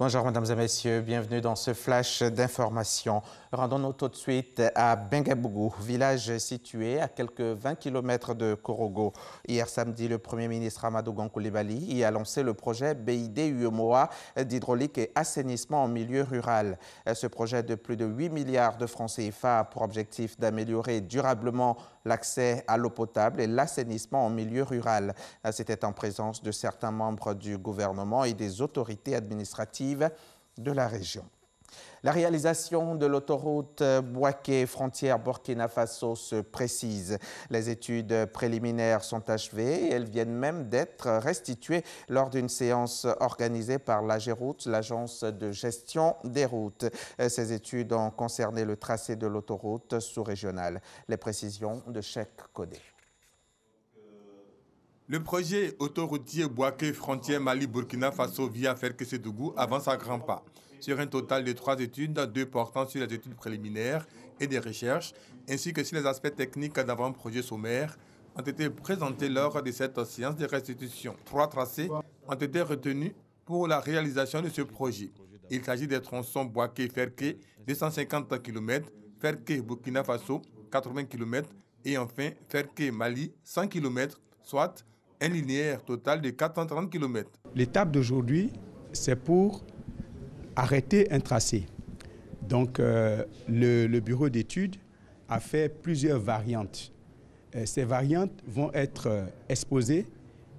Bonjour mesdames et messieurs, bienvenue dans ce flash d'information. Rendons-nous tout de suite à Bengabougou, village situé à quelques 20 km de Korogo. Hier samedi, le Premier ministre Amadou Gon Coulibaly y a lancé le projet BID-UEMOA d'hydraulique et assainissement en milieu rural. Ce projet de plus de 8 milliards de francs CFA a pour objectif d'améliorer durablement l'accès à l'eau potable et l'assainissement en milieu rural. C'était en présence de certains membres du gouvernement et des autorités administratives de la région. La réalisation de l'autoroute Bouaké frontière Burkina Faso se précise. Les études préliminaires sont achevées et elles viennent même d'être restituées lors d'une séance organisée par l'AGEROUTE, l'agence de gestion des routes. Ces études ont concerné le tracé de l'autoroute sous-régionale. Les précisions de Cheikh Kodé. Le projet autoroutier Bouaké frontière Mali-Burkina Faso via Ferke-Sédougou avance à grands pas. Sur un total de 3 études, 2 portant sur les études préliminaires et des recherches, ainsi que sur les aspects techniques d'avant-projet sommaire, ont été présentés lors de cette séance de restitution. 3 tracés ont été retenus pour la réalisation de ce projet. Il s'agit des tronçons Bouaké-Ferke, 250 km, Ferke-Burkina Faso, 80 km, et enfin Ferke-Mali, 100 km, soit un linéaire total de 430 km. L'étape d'aujourd'hui, c'est pour arrêter un tracé. Donc, le bureau d'études a fait plusieurs variantes. Ces variantes vont être exposées,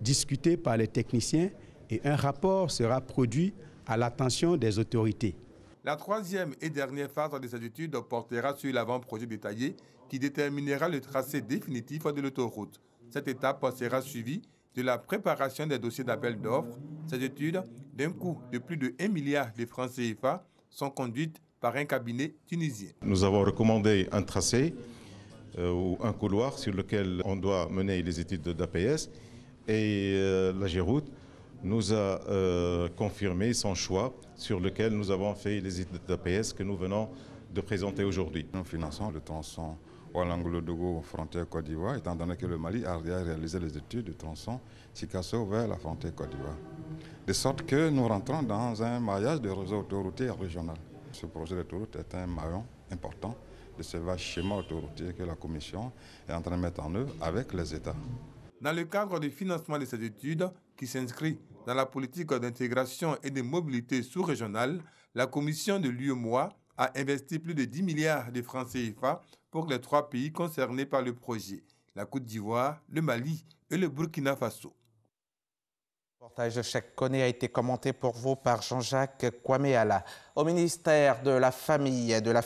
discutées par les techniciens et un rapport sera produit à l'attention des autorités. La troisième et dernière phase de cette étude portera sur l'avant-projet détaillé qui déterminera le tracé définitif de l'autoroute. Cette étape sera suivie de la préparation des dossiers d'appel d'offres. Ces études, d'un coût de plus de 1 milliard de francs CFA, sont conduites par un cabinet tunisien. Nous avons recommandé un tracé ou un couloir sur lequel on doit mener les études d'APS et l'AGEROUTE nous a confirmé son choix sur lequel nous avons fait les études d'APS que nous venons de présenter aujourd'hui. Nous finançons le tronçon Oualangoulou-Dougou, frontière Côte d'Ivoire, étant donné que le Mali a réalisé les études du tronçon Sikasso vers la frontière Côte d'Ivoire. De sorte que nous rentrons dans un maillage de réseau autoroutier régional. Ce projet d'autoroute est un maillon important de ce vaste schéma autoroutier que la Commission est en train de mettre en œuvre avec les États. Dans le cadre du financement de cette étude, qui s'inscrit dans la politique d'intégration et de mobilité sous-régionale, la Commission de l'UEMOA a investi plus de 10 milliards de francs CFA pour les 3 pays concernés par le projet, la Côte d'Ivoire, le Mali et le Burkina Faso. Le reportage de Cheikh Kodé a été commenté pour vous par Jean-Jacques Kwameala. Au ministère de la Famille, de la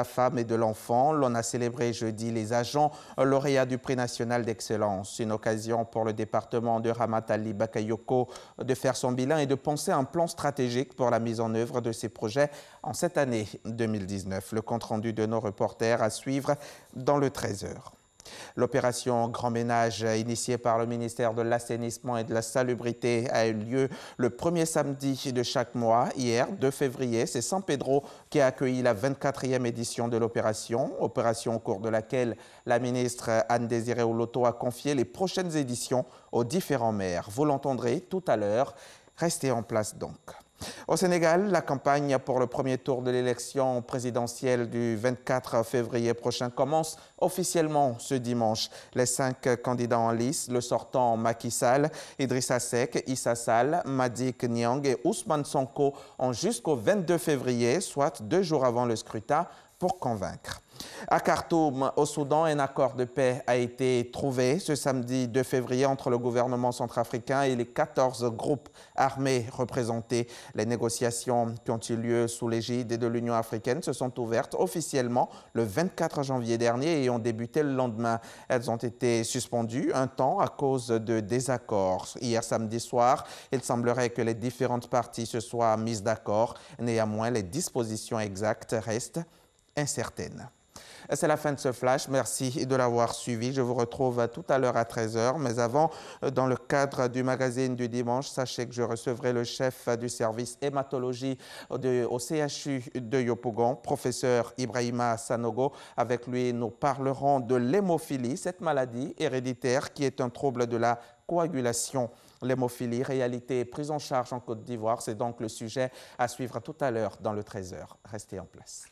Femme et de l'Enfant, l'on a célébré jeudi les agents lauréats du prix national d'excellence. Une occasion pour le département de Ramatali Bakayoko de faire son bilan et de penser un plan stratégique pour la mise en œuvre de ces projets en cette année 2019. Le compte-rendu de nos reporters à suivre dans le 13h. L'opération Grand Ménage, initiée par le ministère de l'Assainissement et de la Salubrité, a eu lieu le premier samedi de chaque mois. Hier, 2 février, c'est San Pedro qui a accueilli la 24e édition de l'opération. Opération au cours de laquelle la ministre Anne-Désirée Oloto a confié les prochaines éditions aux différents maires. Vous l'entendrez tout à l'heure. Restez en place donc. Au Sénégal, la campagne pour le premier tour de l'élection présidentielle du 24 février prochain commence officiellement ce dimanche. Les 5 candidats en lice, le sortant Macky Sall, Idrissa Seck, Issa Sall, Madick Niang et Ousmane Sonko ont jusqu'au 22 février, soit 2 jours avant le scrutin, pour convaincre. À Khartoum, au Soudan, un accord de paix a été trouvé ce samedi 2 février entre le gouvernement centrafricain et les 14 groupes armés représentés. Les négociations qui ont eu lieu sous l'égide de l'Union africaine se sont ouvertes officiellement le 24 janvier dernier et ont débuté le lendemain. Elles ont été suspendues un temps à cause de désaccords. Hier samedi soir, il semblerait que les différentes parties se soient mises d'accord. Néanmoins, les dispositions exactes restent incertaines. C'est la fin de ce flash. Merci de l'avoir suivi. Je vous retrouve tout à l'heure à 13h. Mais avant, dans le cadre du magazine du dimanche, sachez que je recevrai le chef du service hématologie au CHU de Yopougon, professeur Ibrahima Sanogo. Avec lui, nous parlerons de l'hémophilie, cette maladie héréditaire qui est un trouble de la coagulation. L'hémophilie, réalité et prise en charge en Côte d'Ivoire, c'est donc le sujet à suivre tout à l'heure dans le 13h. Restez en place.